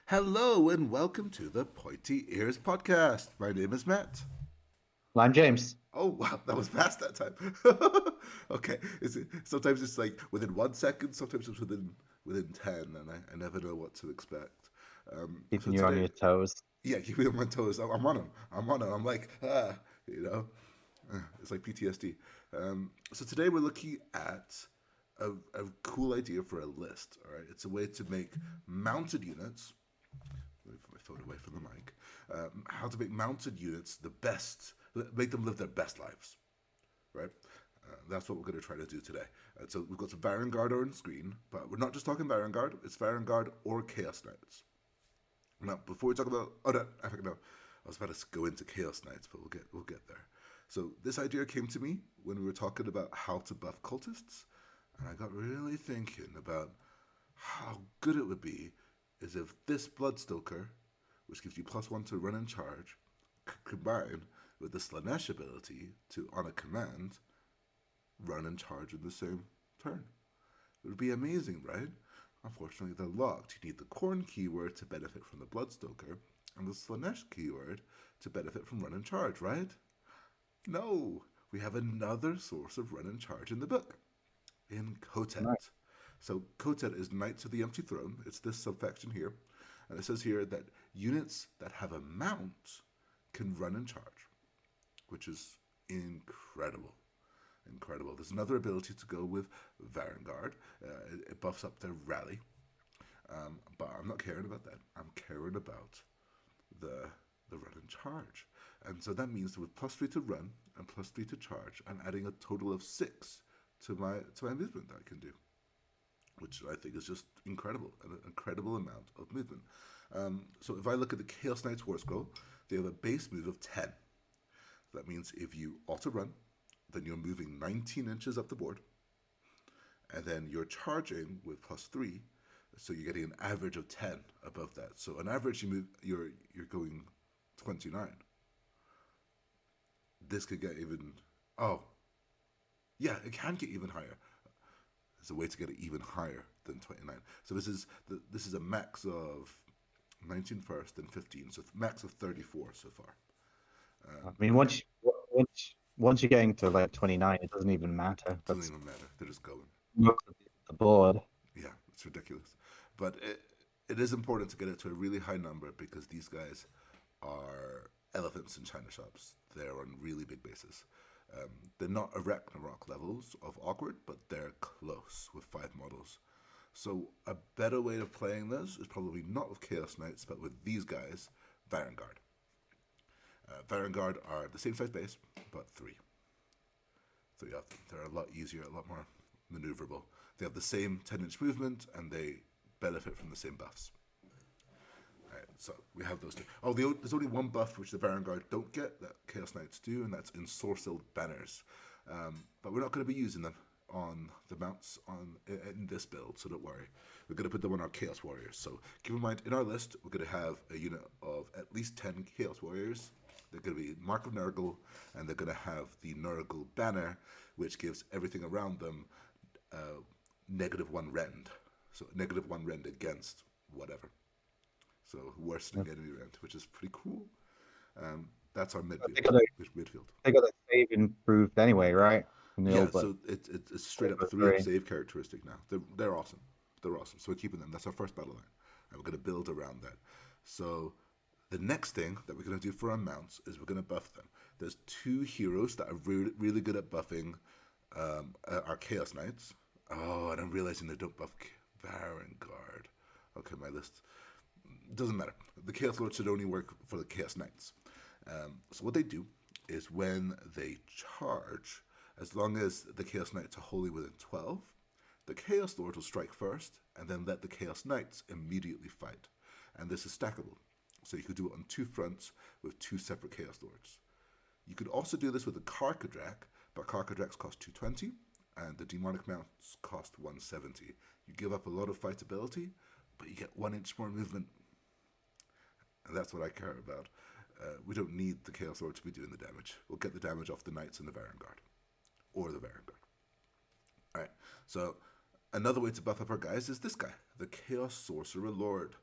Hello and welcome to the Pointy Ears Podcast. My name is Matt. Well, I'm James. Oh wow, that was fast that time. Okay, sometimes it's like within 1 second, sometimes it's within 10, and I never know what to expect. So Keeping you on today, your toes. yeah, keep me on my toes. I'm on them. I'm on them. I'm like you know, it's like PTSD. So today we're looking at a cool idea for a list. All right, it's a way to make mounted units. Let me put my phone away from the mic. How to make mounted units the best, make them live their best lives, right? That's what we're going to try to do today. So we've got some Varangard on screen, but we're not just talking Varangard. It's Varangard or Chaos Knights. Now, before we talk about, oh no, no, I was about to go into Chaos Knights, but we'll get there. So this idea came to me when we were talking about how to buff cultists, and I got really thinking about how good it would be is if this Bloodstoker, which gives you +1 to run and charge, could combine with the Slanesh ability to, on a command, run and charge in the same turn. It would be amazing, right? Unfortunately, they're locked. You need the Corn keyword to benefit from the Bloodstoker, and the Slanesh keyword to benefit from run and charge, right? No! We have another source of run and charge in the book, in Right. Kotet. So Kotet is Knights of the Empty Throne. It's this subfaction here. And it says here that units that have a mount can run and charge, which is incredible. Incredible. There's another ability to go with Varangard. It buffs up their rally. But I'm not caring about that. I'm caring about the the run and charge. And so that means that with +3 to run and +3 to charge, I'm adding a total of 6 to my movement that I can do, which I think is just incredible, an incredible amount of movement. So if I look at the Chaos Knights War Scroll, they have a base move of 10. That means if you auto run, then you're moving 19 inches up the board, and then you're charging with +3, so you're getting an average of 10 above that. So on average, you're going 29. This could get even. Oh, yeah, it can get even higher. There's a way to get it even higher than 29. So this is a max of 19 first and 15, so max of 34 so far. I mean, Okay, once you're getting to like 29, it doesn't even matter. doesn't That's even matter. They're just going. look at the board. Yeah, it's ridiculous. But it is important to get it to a really high number because these guys are elephants in China shops. They're on really big bases. They're not Arachnarok levels of awkward, but they're close with 5 models. So a better way of playing this is probably not with Chaos Knights, but with these guys, Varangard. Varangard are the same size base, but three of them. They're a lot easier, a lot more maneuverable. They have the same 10-inch movement, and they benefit from the same buffs. Right, so we have those two. Oh, there's only one buff which the Varangard don't get that Chaos Knights do, and that's ensorcelled banners. But we're not going to be using them on the mounts in this build, so don't worry. We're going to put them on our Chaos Warriors. So keep in mind, in our list, we're going to have a unit of at least 10 Chaos Warriors. They're going to be Mark of Nurgle, and they're going to have the Nurgle banner, which gives everything around them -1 rend. So -1 rend against whatever. So worsening enemy rend, which is pretty cool. That's our They midfield. got a Midfield. they got a save improved anyway, right? Yeah, Nil, but so it's straight up over 3 up three. save characteristic now. They're awesome. They're awesome. So we're keeping them. That's our first battle line, and we're gonna build around that. So the next thing that we're gonna do for our mounts is we're gonna buff them. There's 2 heroes that are really good at buffing our Chaos Knights. Oh, and I'm realizing they don't buff Varangard. Okay, my list doesn't matter. The Chaos Lord should only work for the Chaos Knights. So what they do is when they charge, as long as the Chaos Knights are wholly within 12, the Chaos Lord will strike first, and then let the Chaos Knights immediately fight. And this is stackable. So you could do it on 2 fronts with 2 separate Chaos Lords. You could also do this with the Karkadrak, but Karkadraks cost 220, and the Demonic Mounts cost 170. You give up a lot of fightability, but you get 1 inch more movement, and that's what I care about. We don't need the Chaos Lord to be doing the damage. We'll get the damage off the Knights and the Varangard, or the Varangard. All right. So Another way to buff up our guys is this guy, the Chaos Sorcerer Lord.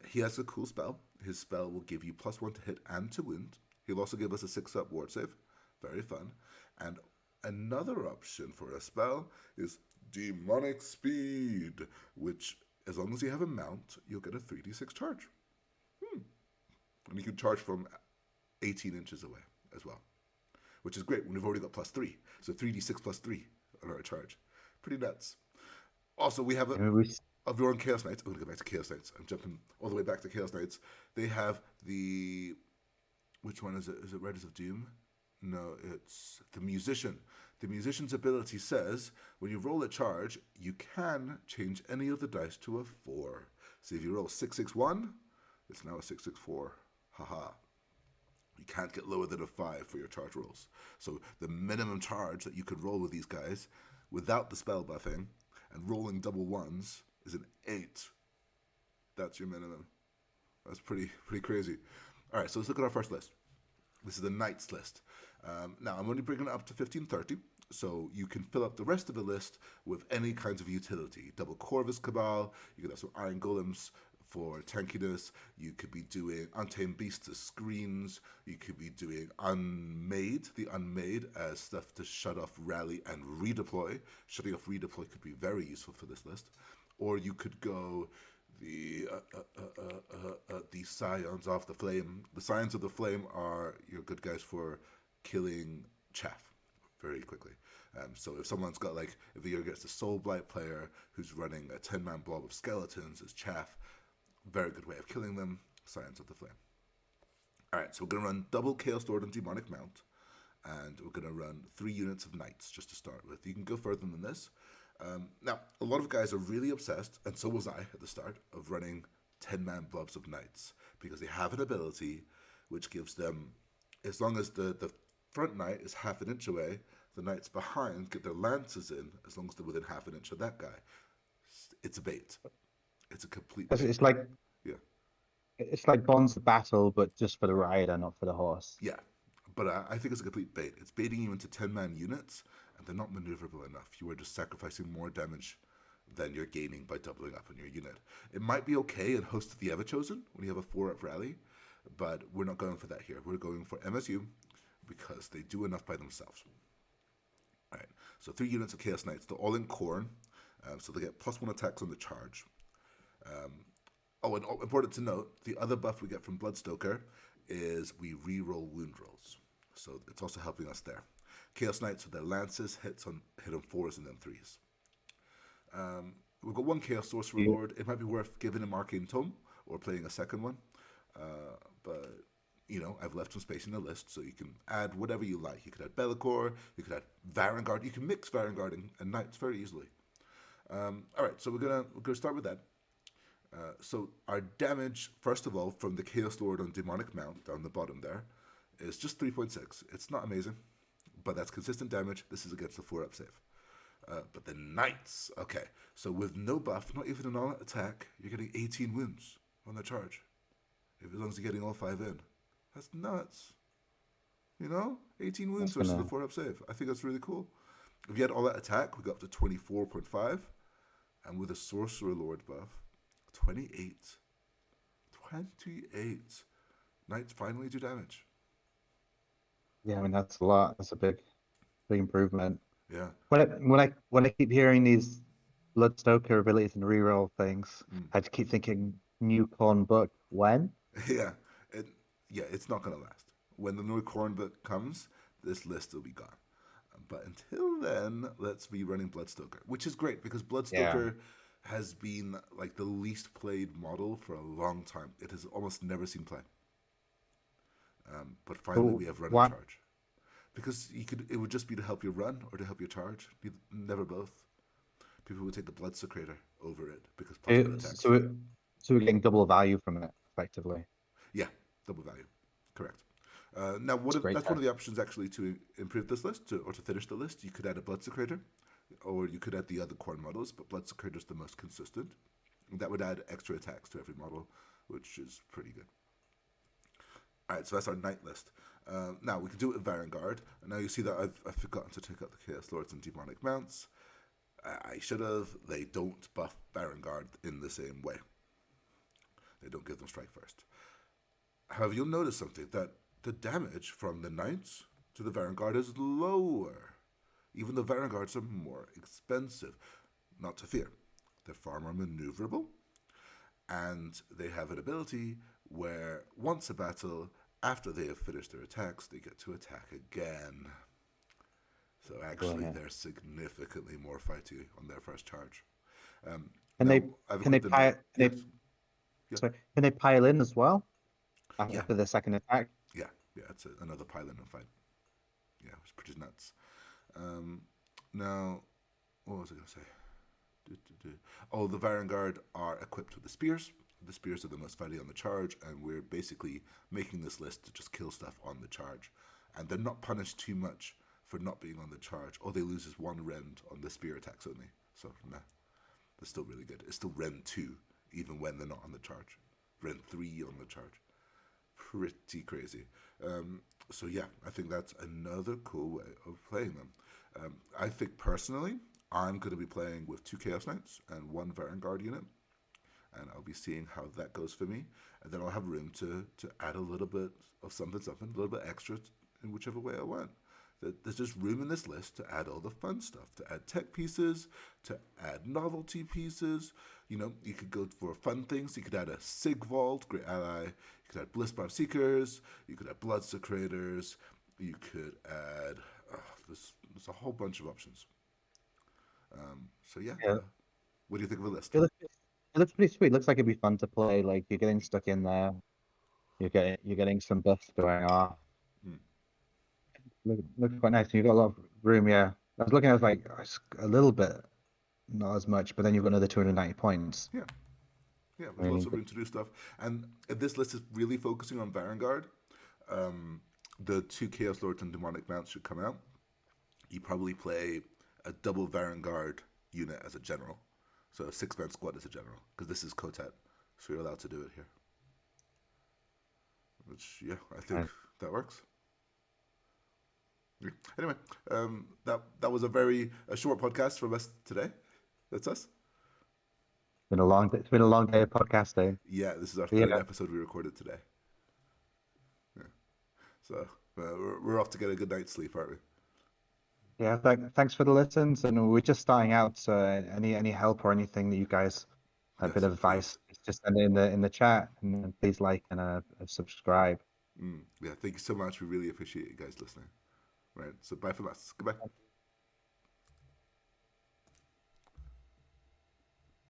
He has a cool spell. His spell will give you +1 to hit and to wound. He'll also give us a 6-up ward save. Very fun. And another option for a spell is Demonic Speed, which, as long as you have a mount, you'll get a 3d6 charge. And you can charge from 18 inches away as well, which is great when we've already got +3. So 3d6 +3 on our charge. Pretty nuts. Also, we have I mean, we, of your own Chaos Knights. I'm going to go back to Chaos Knights. I'm jumping all the way back to Chaos Knights. They have the... Which one is it? Is it Riders of Doom? No, it's the Musician. The Musician's ability says, when you roll a charge, you can change any of the dice to a 4. So if you roll 661, it's now a 664. Haha. You can't get lower than a 5 for your charge rolls. So the minimum charge that you could roll with these guys without the spell buffing and rolling double ones is an 8. That's your minimum. That's pretty crazy. All right, so let's look at our first list. This is the Knights list. Now, I'm only bringing it up to 1530, so you can fill up the rest of the list with any kinds of utility. Double Corvus Cabal, you could have some Iron Golems for tankiness, you could be doing Untamed Beasts as screens, you could be doing the Unmade as stuff to shut off rally and redeploy. Shutting off redeploy could be very useful for this list. Or you could go the Scions of the Flame. The Scions of the Flame are your good guys for killing chaff very quickly. So if someone's got if you're against a Soul Blight player who's running a 10-man blob of skeletons as chaff, very good way of killing them, Scions of the Flame. Alright, so we're going to run double Chaos Lord and Demonic Mount, and we're going to run 3 units of Knights just to start with. You can go further than this. Now, a lot of guys are really obsessed, and so was I at the start, of running 10-man blobs of Knights, because they have an ability which gives them, as long as the front Knight is half an inch away, the Knights behind get their lances in, as long as they're within half an inch of that guy. It's a bait. It's a complete bait. it's like Yeah. it's like Bonds of Battle, but just for the rider, not for the horse. Yeah, but I think it's a complete bait. It's baiting you into 10-man units, and they're not maneuverable enough. You are just sacrificing more damage than you're gaining by doubling up on your unit. It might be okay in Host of the Everchosen when you have a 4-up rally, but we're not going for that here. We're going for MSU because they do enough by themselves. All right, so 3 units of Chaos Knights. They're all in Khorne, so they get +1 attacks on the charge. And important to note, the other buff we get from Bloodstoker is we re-roll wound rolls. So it's also helping us there. Chaos Knights with their lances hit on 4s and then 3s. We've got 1 Chaos Sorcerer Lord. It might be worth giving him Arcane Tome or playing a second one. But, I've left some space in the list, so you can add whatever you like. You could add Bellicor, you could add Varangard. You can mix Varangard and Knights very easily. All right, so we're gonna start with that. So our damage, first of all, from the Chaos Lord on Demonic Mount down the bottom there, is just 3.6. It's not amazing, but that's consistent damage. This is against the 4-up save. But the Knights, okay. So with no buff, not even an all-out attack, you're getting 18 wounds on the charge. As long as you're getting all 5 in. That's nuts. 18 wounds versus the 4-up save. I think that's really cool. If you had all-out attack, we got up to 24.5. And with a Sorcerer Lord buff, 28. 28. Knights finally do damage. Yeah, I mean that's a lot. That's a big improvement. Yeah. When I keep hearing these Bloodstoker abilities and reroll things, I just keep thinking new Khorne book. When? Yeah. It's not going to last. When the new Khorne book comes, this list will be gone. But until then, let's be running Bloodstoker, which is great because Bloodstoker has been the least played model for a long time. It has almost never seen play. But finally, we have run and charge. Because it would just be to help your run or to help your charge. Never both. People would take the Bloodsecrator over it because attacks. So we're getting double value from it, effectively. Yeah, double value. Correct. Now, that's one of the options actually to improve this list or to finish the list. You could add a Bloodsecrator, or you could add the other Khorne models, but Bloodsecrator is the most consistent. That would add extra attacks to every model, which is pretty good. All right, so that's our Knight list. Now, we can do it with Varangard. And now you see that I've forgotten to take out the Chaos Lords and Demonic Mounts. I should have. They don't buff Varangard in the same way. They don't give them strike first. However, you'll notice something that the damage from the Knights to the Varangard is lower. Even the Varangards are more expensive. Not to fear. They're far more maneuverable, and they have an ability where once a battle, after they have finished their attacks, they get to attack again. So actually, Brilliant. they're significantly more fighty on their first charge. Can they Now, I've can they equipped the Knight. pile can Yes. they Yeah. sorry, can they pile in as well Yeah. after the second attack? Yeah. Yeah. It's another pylon and fight. Yeah, which is nuts. Um, now, what was I going to say? Oh, the Varangard are equipped with the spears. The spears are the most fighty on the charge, and we're basically making this list to just kill stuff on the charge. And they're not punished too much for not being on the charge. All they lose is one rend on the spear attacks only. So, nah, that's still really good. It's still rend 2, even when they're not on the charge. Rend 3 on the charge. Pretty crazy. So yeah, I think that's another cool way of playing them. I think personally, I'm going to be playing with 2 Chaos Knights and 1 Varangard unit, and I'll be seeing how that goes for me. And then I'll have room to add a little bit of something, a little bit extra in whichever way I want. There's just room in this list to add all the fun stuff, to add tech pieces, to add novelty pieces. You know, you could go for fun things. You could add a Sigvald, great ally. You could add Blissbarb Seekers. You could add Bloodstoker. You could add. There's a whole bunch of options. So yeah, Yeah, what do you think of the list? it looks pretty sweet. Looks like it'd be fun to play. Like you're getting stuck in there. You're getting some buffs going off. Mm, Looks quite nice. You've got a lot of room. Yeah, I was looking. I was like it's a little bit, not as much, but then you've got another 290 points. yeah, yeah. I There's mean, lots of room to do stuff, and if this list is really focusing on Varangard, um, the 2 Chaos Lords and Demonic Mounts should come out. You probably play a double Varangard unit as a general, so a 6-man squad as a general, because this is Kotet, so you're allowed to do it here. Which yeah, I think that works. Yeah. Anyway, that was a short podcast from us today. That's us. it's been a long day of podcasting. Yeah, this is our But yeah, third episode we recorded today. Yeah. So we're off to get a good night's sleep, aren't we? yeah. Thanks for the listens, and we're just starting out. So any help or anything that you guys, a bit Yes, of please. advice, just send it in the chat, and please like and subscribe. Yeah, thank you so much. We really appreciate you guys listening. Right. So bye from us. Goodbye.